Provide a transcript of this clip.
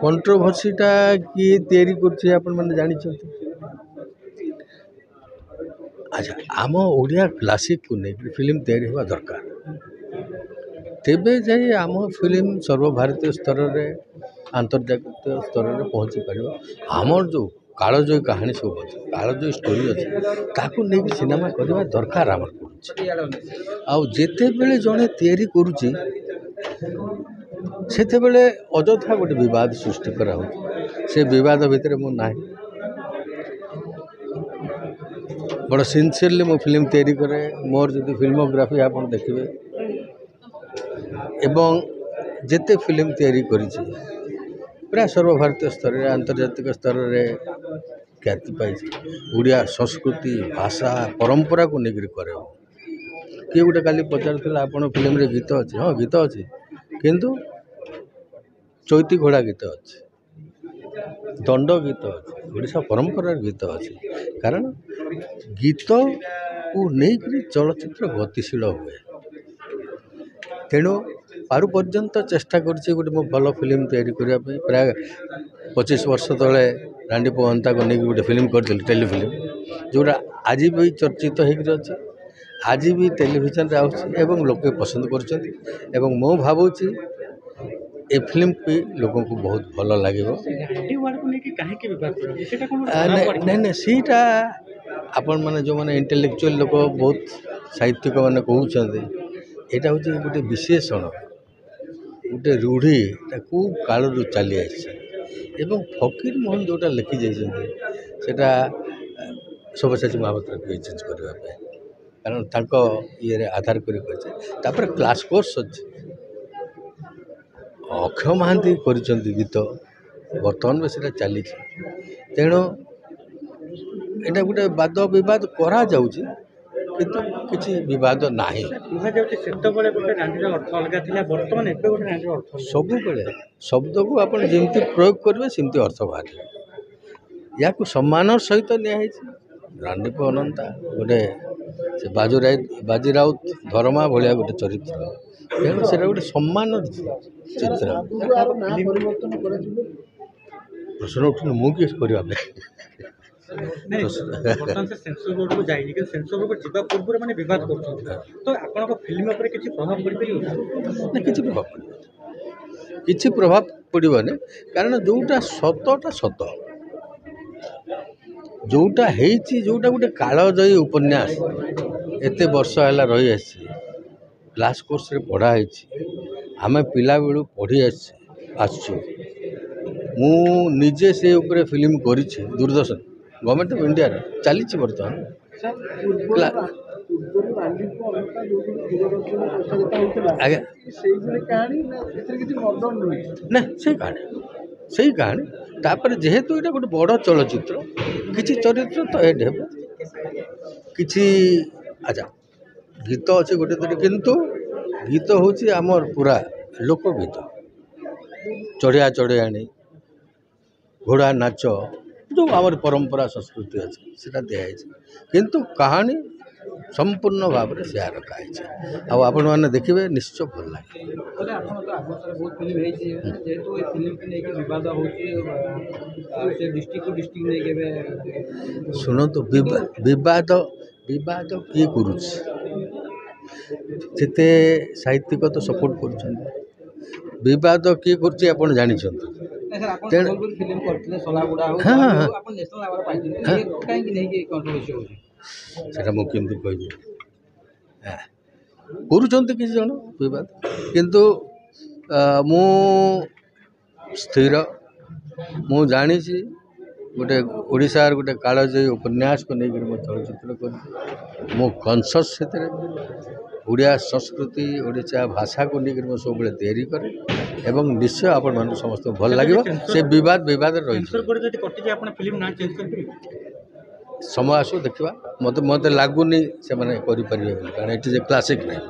कंट्रोभर्सीटा किए तैयारी करछे आपण माने जानि छथि। अच्छा आम ओडिया क्लासिक को नहीं फिल्म तैयारी होगा दरकार तेबे जाई आम फिल्म सर्वभारतीय स्तर रे अंतर्जातीय स्तर रे पहुँची पार। आमर जो कालजयी कहानी सब अच्छे कालजयी स्टोरी अच्छे ताकू नहीं सिनेमा करवा दरकार आमर पड़ुछि। आउ जेते बेले जड़े तैयारी करुछि सेते बेले अजथा गोटे विवाद सृष्टि करा से विवाद भितर मु नाही बड़ सिनसियरली मो फिल्म तैयारी करे मोर जदि फिल्मोग्राफी आप देखिए एवं जेते फिल्म तैयारी करिछि प्राय सर्वभारतीय स्तर रे अंतर्जातिक स्तर रे ख्याति पाई ओडिया संस्कृति भाषा परंपरा को लेकर करे किए गोटे काली पचार आपण फिल्म रे गीत अच्छे हाँ गीत अच्छे किंतु चैती घोड़ा गीत अच्छे दंड गीत अच्छे ओडिशा परंपरार गीत अच्छे कारण गीत को लेकर चलचित्र गतिशील हुए तेणु पारु पर्यंत चेष्टा करछे गोटे मो भल फिल्म तैयारी करने प्राय 25 वर्ष तले रांडी पवंता को लेकिन गोटे फिल्म कर टेलीफिल्म जोटा आज भी चर्चित होकर अच्छे आज भी टेलीविजन रे आउछि लोक पसंद कर मो भावुची ए फिल्म भी लोगों को बहुत भल लगे नहीं सीटा आपण मैंने जो मैंने इंटेलेक्चुअल लोक बहुत साहित्यिक मैंने कहते यहाँ हूँ गोटे विशेषण गोटे रूढ़ी कौ काल चली आई फकीर मोहन जोटा लिखी जाता सब्यसाची महापात्र चेंज करने कारण तांको ये आधार कर क्लास कोर्स अच्छे अक्षय महांती कर गीत बर्तमान में सीटा चली तेणु यहाँ गोटे वाद बद करा जाउछि किंतु किसी विवाद नाही सब शब्द को आप जमी प्रयोग करेंगे सेमती अर्थ बाहर या सम्मान सहित नियाई रांडीप अनंता गोटे बाजी राउत धर्मा भाया गोटे चरित्र तेणु से गोटे सम्मान चित्र प्रश्न उठुन मु किस करने सेंसर बोर्ड को जाइए कि सेंसर बोर्ड को जीवा पूर्व माने विवाद कर तो आपन फिल्म पर किसी प्रभाव पड़ पारे किसी प्रभाव पड़े कारण जोटा सतटा सत जोटा हेची जोटा गोटे कालजयी उपन्यास एते वर्ष है रही आसी क्लास कोर्स रे पढ़ाई आम पिला बेलू पढ़ी आसु मु निजे से उपरे फिल्म करिछि दूरदर्शन गवर्नमेंट ऑफ इंडिया चली बर्तमान आज्ञा ना से कहानी तापर जेहेतु ये गोटे बड़ चलचित्र किसी चरित्र तो एड हे किसी अच्छा गीत अच्छे गोटे तरी किंतु गीत हूँ आमर पूरा लोकगीत चढ़िया चढ़ियाणी घोड़ा नाच जो आमर परंपरा संस्कृति अच्छे सीटा दिखाई किंतु कहानी संपूर्ण भाव में से रखाई आपण मैंने देखिए निश्चय भल लगे शुणु विवाद विवाद किए करते साहित्यिक तो सपोर्ट कर विवाद किए कर जानी सेटा मु केमती कहबी करुँच किसी जन विवाद किंतु मु स्थिर मु जानी गोटे ओडिशार गोटे कालजयी उपन्यास को लेकर मो चलचित्र कर मो कनसस से ओडिया संस्कृति ओडिशा भाषा को लेकर मो सब तैयारी करे एवं निश्चय आपण मान समस्त भल लगे से विवाद रही समय आसो देखा मत लगुनि से कारण ये क्लासिक नहीं।